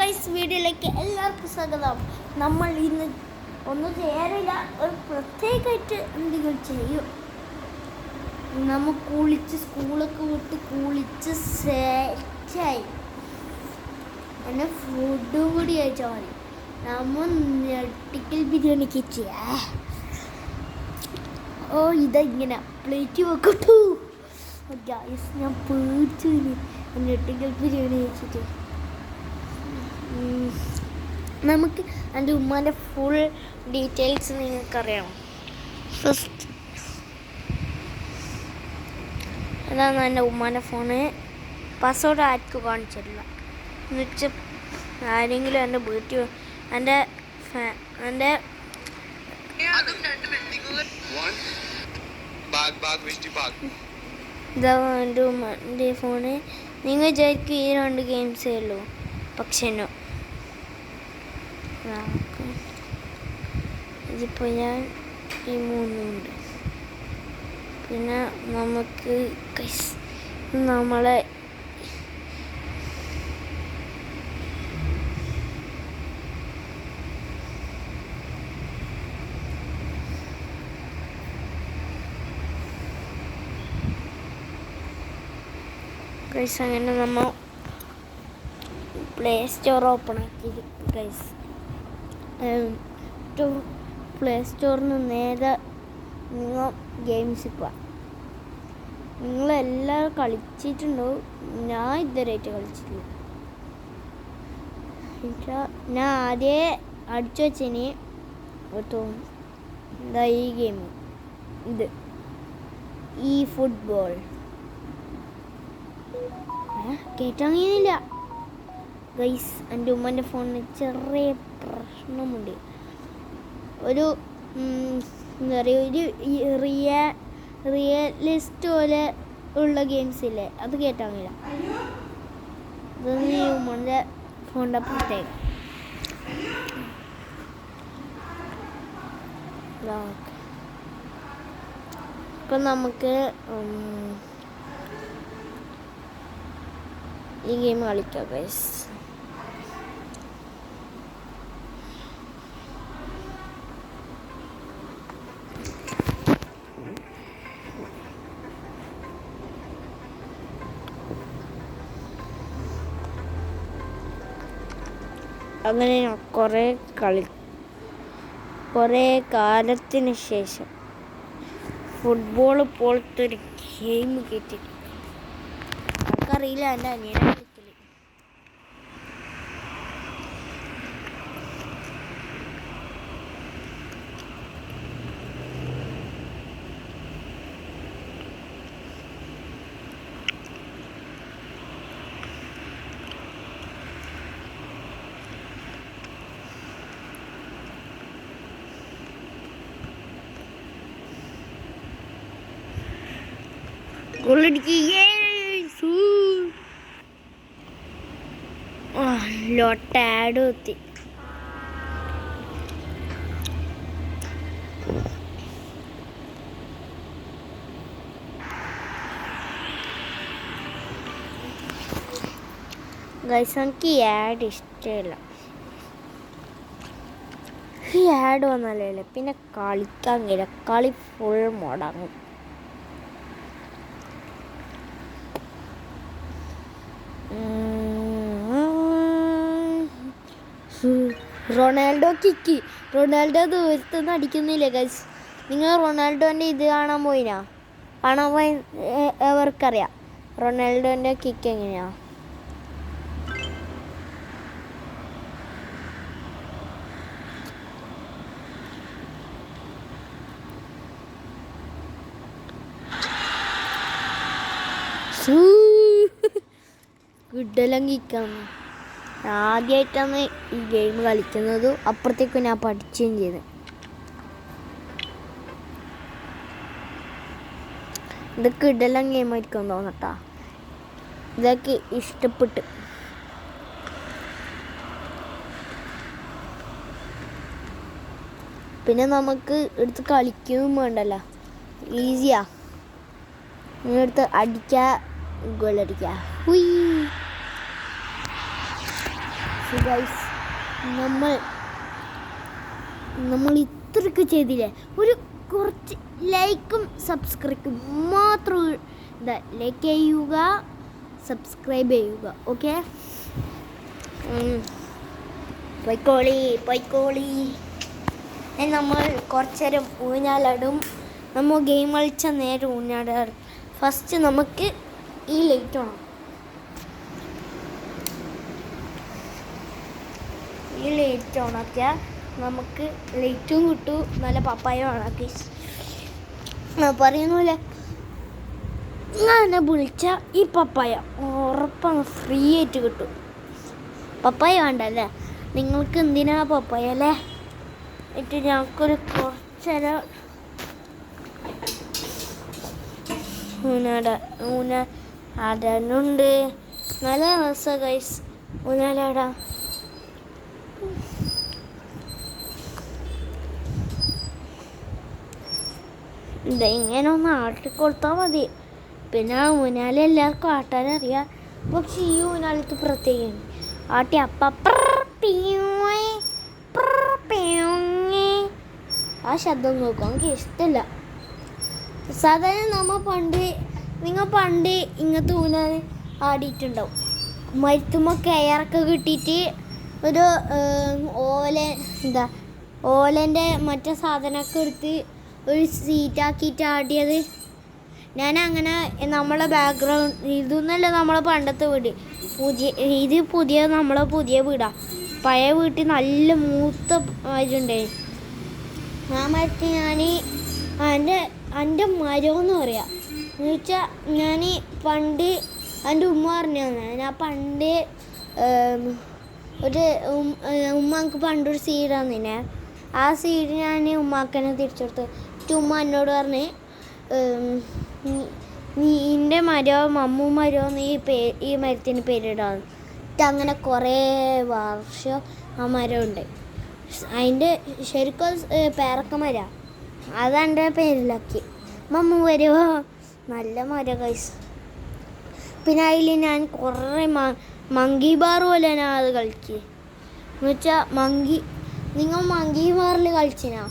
Guys വീഡിയോയിലേക്ക് എല്ലാവർക്കും സ്വാഗതം. നമ്മൾ ഇന്ന് ഒന്നും ചെയ്യാറില്ല, ഒരു പ്രത്യേകമായിട്ട് എന്തെങ്കിലും ചെയ്യും. നമ്മൾ കുളിച്ച് സ്കൂളൊക്കെ വിട്ട് കുളിച്ച് സെറ്റായി എന്നെ ഫുഡും കൂടി കഴിച്ചാൽ മതി. നമ്മൾ ഞെട്ടിക്കൽ ബിരിയാണിക്ക് ചെയ്യാ. ഓ ഇതാ ഇങ്ങനെ പ്ലേറ്റ് വെക്കട്ടു. ഗൈസ് ഞാൻ പേടിച്ചു ഞെട്ടിക്കൽ ബിരിയാണി കഴിച്ചിട്ട്. നമുക്ക് എൻ്റെ ഉമ്മാൻ്റെ ഫുൾ ഡീറ്റെയിൽസ് നിങ്ങൾക്കറിയാം. ഫസ്റ്റ് അതാണ് എൻ്റെ ഉമ്മാൻ്റെ ഫോണ്. പാസ്വേഡ് ആർക്കും കാണിച്ചിട്ടില്ല എന്നുവെച്ചാൽ ആരെങ്കിലും എൻ്റെ വീട്ടിൽ എൻ്റെ ഇതാ എൻ്റെ ഉമ്മാൻ്റെ ഫോണ്. നിങ്ങൾ വിചാരിക്കും ഈ 2 ഗെയിംസേ ഉള്ളൂ, പക്ഷേ നോ. ഇതിപ്പോൾ ഞാൻ ഈ 3 ഉണ്ട്. പിന്നെ നമുക്ക് നമ്മളെ ഗൈസ് അങ്ങനെ നമ്മൾ പ്ലേ സ്റ്റോർ ഓപ്പൺ ആക്കി ഗൈസ്. പ്ലേ സ്റ്റോറിൽ നിന്ന് നേരെ നിങ്ങൾ ഗെയിംസ് പോവാം. നിങ്ങളെല്ലാവരും കളിച്ചിട്ടുണ്ടോ? ഞാൻ ഇതുവരെയായിട്ട് കളിച്ചിട്ടില്ല. ഞാൻ ആദ്യമേ അടിച്ചു വെച്ചതിന് എന്താ ഈ ഗെയിം, ഇത് ഈ ഫുട്ബോൾ കേട്ടങ്ങിയില്ല ഗൈസ്. എൻ്റെ ഉമ്മൻ്റെ ഫോണിന് ചെറിയ പ്രശ്നമുണ്ട്. ഒരു എന്താ പറയുക, ഒരു റിയലിസ്റ്റ് പോലെ ഉള്ള ഗെയിംസ് ഇല്ലേ, അത് കേട്ടാങ്ങില്ല. ഇതൊന്നും ഈ ഉമ്മൻ്റെ ഫോണിൻ്റെ പ്രത്യേകം. ഇപ്പം നമുക്ക് ഈ ഗെയിം കളിക്കാം ഗൈസ്. അങ്ങനെ കുറേ കാലത്തിന് ശേഷം ഫുട്ബോൾ പോലത്തെ ഒരു ഗെയിം കിട്ടി. എനിക്കറിയില്ല, എൻ്റെ അനിയനെ കളിക്കല്. ലോട്ടാഡ് കുത്തി. ഗൈസ് എനിക്ക് ഈ ആഡ് ഇഷ്ടമില്ല. ഈ ആഡ് വന്നാലേ പിന്നെ കളിക്കാൻ കഴിയില്ല, കളി ഫുൾ മുടങ്ങും. റൊണാൾഡോ കിക്ക്, റൊണാൾഡോ ദൂരത്തുനിന്ന് അടിക്കുന്നില്ലേ ഗൈസ്. നിങ്ങൾ റൊണാൾഡോൻ്റെ ഇത് കാണാൻ പോയി അവർക്കറിയാം റൊണാൾഡോൻ്റെ കിക്ക് എങ്ങനെയാ. ഗുഡെല്ലാം കിക്കാണ്. ആദ്യമായിട്ടാണ് ഈ ഗെയിം കളിക്കുന്നത്. അപ്പുറത്തേക്ക് ഞാൻ പഠിക്കുകയും ചെയ്ത്. ഇതൊക്കെ ഇടെല്ലാം ഗെയിം ആയിരിക്കും തോന്നട്ടാ. ഇതൊക്കെ ഇഷ്ടപ്പെട്ട്. പിന്നെ നമുക്ക് എടുത്ത് കളിക്കുകയും വേണ്ടല്ലോ, ഈസിയാ. എടുത്ത് അടിക്കുക, ഗോളടിക്കുക. ഗൈസ് നമ്മൾ നമ്മൾ ഇത്രയൊക്കെ ചെയ്തില്ലേ, ഒരു കുറച്ച് ലൈക്കും സബ്സ്ക്രൈബും മാത്രം ലൈക്ക് ചെയ്യുക, സബ്സ്ക്രൈബ് ചെയ്യുക. ഓക്കെ, പൊയ്ക്കോളി. നമ്മൾ കുറച്ച് നേരം ഊഞ്ഞാലാടും. നമ്മൾ ഗെയിം കളിച്ച നേരം ഊഞ്ഞാടാറ്. ഫസ്റ്റ് നമുക്ക് ഈ ലൈറ്റ് വേണം. ഈ ലൈറ്റ് ഓണാക്കിയാൽ നമുക്ക് ലൈറ്റും കിട്ടും, നല്ല പപ്പായ ഓണാക്കി പറയുന്നില്ല. ഞാൻ എന്നെ വിളിച്ച ഈ പപ്പായ ഉറപ്പാണ് ഫ്രീ ആയിട്ട് കിട്ടും. പപ്പായ വേണ്ടല്ലേ നിങ്ങൾക്ക്? എന്തിനാ പപ്പായ അല്ലേ? എന്നിട്ട് ഞങ്ങൾക്കൊരു കുറച്ചേരം ഊഞ്ഞാലാടാനുണ്ട്. നല്ല രസം ഗൈസ് ഊഞ്ഞാലാടാ. ഇങ്ങനെ ഒന്ന് ആട്ടിക്കൊടുത്താൽ മതി. പിന്നെ ഊഞ്ഞാൽ എല്ലാവർക്കും ആട്ടാനറിയാം, പക്ഷെ ഈ ഊഞ്ഞാലത്ത് പ്രത്യേകം ആട്ടി ആ ശബ്ദം നോക്കും, എനിക്ക് ഇഷ്ടമില്ല. സാധാരണ നിങ്ങൾ പണ്ട് ഇങ്ങനത്തെ ഊഞ്ഞാൽ ആടിയിട്ടുണ്ടാവും. മരുത്തുമ്പോൾ കയറൊക്കെ കിട്ടിയിട്ട് ഒരു ഓലൻ്റെ മറ്റേ സാധനമൊക്കെ എടുത്ത് ഒരു സീറ്റാക്കിയിട്ട് ആടിയത്. ഞാനങ്ങനെ നമ്മളെ ബാക്ക്ഗ്രൗണ്ട് ഇതൊന്നല്ല നമ്മളെ പണ്ടത്തെ വീട്, നമ്മളെ പുതിയ വീടാണ്. പഴയ വീട്ടിൽ നല്ല മൂത്ത മരമുണ്ടായി. ആ മരത്തിൽ എൻ്റെ മരമെന്ന് പറയാം. എന്ന് വെച്ചാൽ ഞാൻ പണ്ട് എൻ്റെ ഉമ്മ പറഞ്ഞു തന്നെ, ഞാൻ പണ്ട് ഉമ്മക്ക് പണ്ടൊരു സീഡ് തന്നിനെ. ആ സീഡ് ഞാൻ ഉമ്മാക്കനെ തിരിച്ചെടുത്ത്. ഉമ്മ എന്നോട് പറഞ്ഞ്, നിൻ്റെ മരവും മമ്മൂ മരവും ഈ മരത്തിന് പേരിടാന്ന്. അങ്ങനെ കുറേ വർഷം ആ മരമുണ്ട്. അതിൻ്റെ ശരിക്കും പേരക്ക മരം, അതെൻ്റെ പേരിലാക്കി. മമ്മൂ വരുമോ നല്ല മരം ഗൈസ്. പിന്നെ അതിൽ ഞാൻ കുറേ മങ്കി ബാർ പോലെ ഞാൻ അത് കളിക്കുക. എന്ന് വെച്ചാൽ നിങ്ങൾ മങ്കി ബാറിൽ കളിച്ചിനാ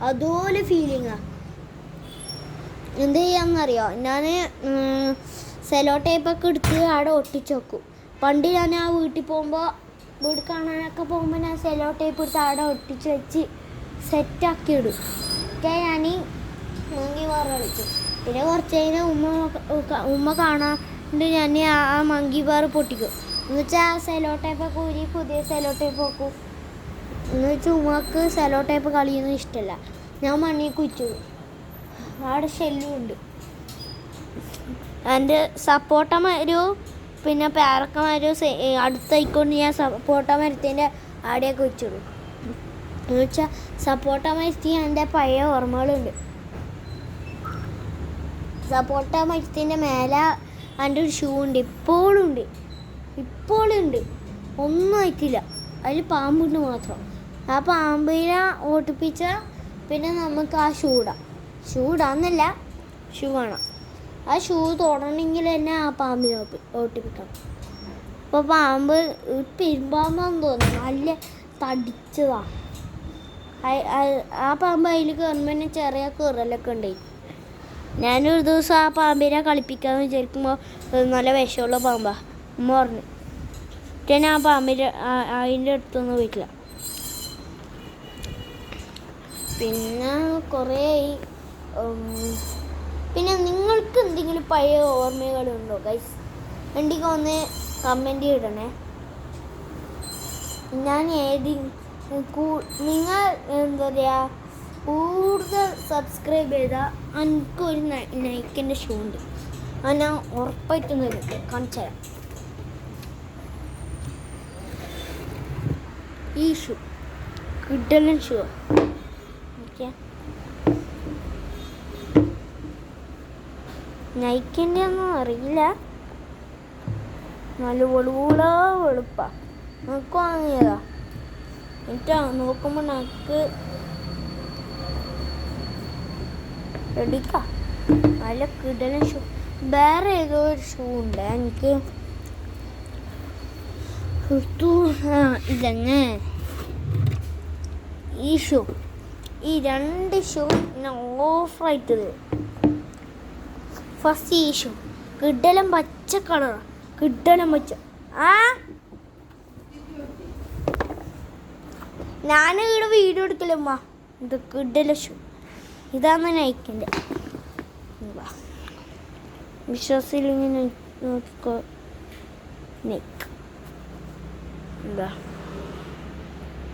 അതുപോലെ ഫീലിങ്ങാണ്. എന്ത് ചെയ്യാമെന്നറിയോ, ഞാൻ സെലോ ടേപ്പൊക്കെ എടുത്ത് അവിടെ ഒട്ടിച്ച് വെക്കും. പണ്ട് ഞാൻ ആ വീട്ടിൽ പോകുമ്പോൾ, വീട് കാണാനൊക്കെ പോകുമ്പോൾ ഞാൻ സെലോ ടേപ്പ് എടുത്ത് അവിടെ ഒട്ടിച്ച് വെച്ച് സെറ്റാക്കി ഇടും. ഒക്കെ ഞാൻ മങ്കി ബാർ കളിക്കും. പിന്നെ കുറച്ച് കഴിഞ്ഞാൽ ഉമ്മ കാണാണ്ട് ഞാൻ ആ മങ്കി ബാർ പൊട്ടിക്കും. എന്ന് വെച്ചാൽ ആ സെലോ ടേപ്പൊക്കെ ഊരി പുതിയ സെലോ ടേപ്പ് വെക്കും. എന്ന് വെച്ചാൽ ഉമ്മക്ക് സെലോ ടേപ്പ് കളിയൊന്നും ഇഷ്ടമല്ല. ഞാൻ മണ്ണിൽ കുഴിച്ചിടും. അവിടെ ഷെല്ലും ഉണ്ട്. എൻ്റെ സപ്പോട്ട മരവും പിന്നെ പേരക്ക മരവും അടുത്തായിക്കൊണ്ട് ഞാൻ സപ്പോട്ട മരത്തിൻ്റെ അവിടെയൊക്കെ വെച്ചിടും. എന്ന് വെച്ചാൽ സപ്പോട്ട മരത്തിൽ എൻ്റെ പഴയ ഓർമ്മകളുണ്ട്. സപ്പോട്ട മരത്തിൻ്റെ മേലെ എൻ്റെ ഒരു ഷൂ ഉണ്ട്, ഇപ്പോഴും ഉണ്ട്. ഒന്നും ആയിട്ടില്ല. അതിൽ പാമ്പുണ്ട് മാത്രം. ആ പാമ്പിനെ ഓട്ടിപ്പിച്ചാൽ പിന്നെ നമുക്ക് ആ ഷൂ ഇടാന്നല്ല, ഷൂ വേണം. ആ ഷൂ തൊടണമെങ്കിൽ തന്നെ ആ പാമ്പിനെ ഓട്ടിപ്പിക്കണം. അപ്പോൾ പാമ്പ് പെരുമ്പാമ്പാന്ന് തോന്നുന്നു, നല്ല തടിച്ചതാണ്. ആ പാമ്പ് അതിൽ കയറുമ്പോൾ തന്നെ ചെറിയ കീറലൊക്കെ ഉണ്ടായി. ഞാനൊരു ദിവസം ആ പാമ്പിനെ കളിപ്പിക്കാമെന്ന് വിചാരിക്കുമ്പോൾ നല്ല വിഷമുള്ള പാമ്പാണ്. ഉമ്മ പറഞ്ഞു. ഞാൻ ആ അതിൻ്റെ അടുത്തൊന്നും പോയിട്ടില്ല. പിന്നെ കുറേ പിന്നെ നിങ്ങൾക്ക് എന്തെങ്കിലും പഴയ ഓർമ്മകളുണ്ടോ ഗൈസ്? ഉണ്ടെങ്കിൽ ഒന്ന് കമൻറ്റ് ഇടണേ. ഞാൻ നിങ്ങൾ എന്താ പറയുക കൂടുതൽ സബ്സ്ക്രൈബ് ചെയ്താൽ എനിക്കൊരു നൈക്കിൻ്റെ ഷൂ ഉണ്ട്. അത് ഞാൻ ഉറപ്പായിട്ടും കാണിച്ചു തരാം. ഈ ഷൂ കിട്ടലും ഷൂ. ഓക്കെ, നൈക്കിൻ്റെ ഒന്നും അറിയില്ല, നല്ല വെളുപ്പാണ്. നമുക്ക് വാങ്ങിയതാ. എന്നിട്ട് നോക്കുമ്പോൾ നമുക്ക് എടുക്കാം. നല്ല കിടലൻ ഷൂ. വേറെ ഏതോ ഒരു ഷൂ ഉണ്ട്, എനിക്ക് ഇതന്നെ ഈ ഷൂ, ഈ 2 ഷൂ ഞാൻ ഓഫറായിട്ട് തരും. ഫസ്റ്റ് ഈ ഷൂ കിഡലം പച്ച കളറാണ്, കിഡലം പച്ച. ഞാനിവിടെ വീഡിയോ എടുക്കലമ്മ. ഇത് കിഡല ഷൂ, ഇതാണ് നൈക്കിൻ്റെ. വിശ്വാസമില്ലെങ്കിൽ നോക്കിക്കോ. നൈക്ക് എന്താ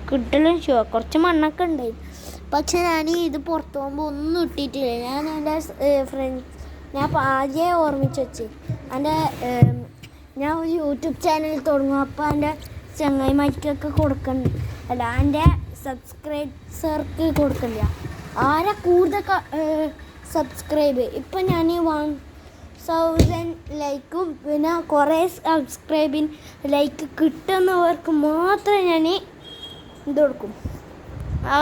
കിഡലും ഷൂ, കുറച്ച് മണ്ണൊക്കെ ഉണ്ടായി. പക്ഷെ ഞാൻ ഇത് പുറത്ത് പോകുമ്പോൾ ഒന്നും ഇട്ടിട്ടില്ല. ഞാൻ എൻ്റെ ഫ്രണ്ട്സ് ഞാൻ ആദ്യമേ ഓർമ്മിച്ച് വെച്ച് ഞാൻ ഒരു യൂട്യൂബ് ചാനൽ തുടങ്ങും. അപ്പോൾ എൻ്റെ ചങ്ങായിമാർക്കൊക്കെ കൊടുക്കണ്ട, അല്ല എൻ്റെ സബ്സ്ക്രൈബേഴ്സർക്ക് കൊടുക്കില്ല. ആരാ കൂടുതൽ സബ്സ്ക്രൈബ്, ഇപ്പം ഞാൻ 1000 ലൈക്കും പിന്നെ കുറേ സബ്സ്ക്രൈബിന് ലൈക്ക് കിട്ടുന്നവർക്ക് മാത്രമേ ഞാൻ ഇത് കൊടുക്കും. ആ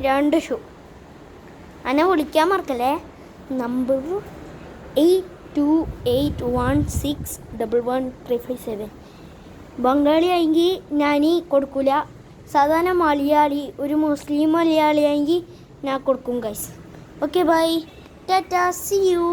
2 ഷൂ എന്നെ വിളിക്കാൻ മറക്കല്ലേ. നമ്പർ 8281611357. ബംഗാളി ആയെങ്കിൽ ഞാൻ കൊടുക്കില്ല. സാധാരണ മലയാളി, ഒരു മുസ്ലിം മലയാളി ആയെങ്കിൽ ഞാൻ കൊടുക്കും guys. Okay bye, tata, see U.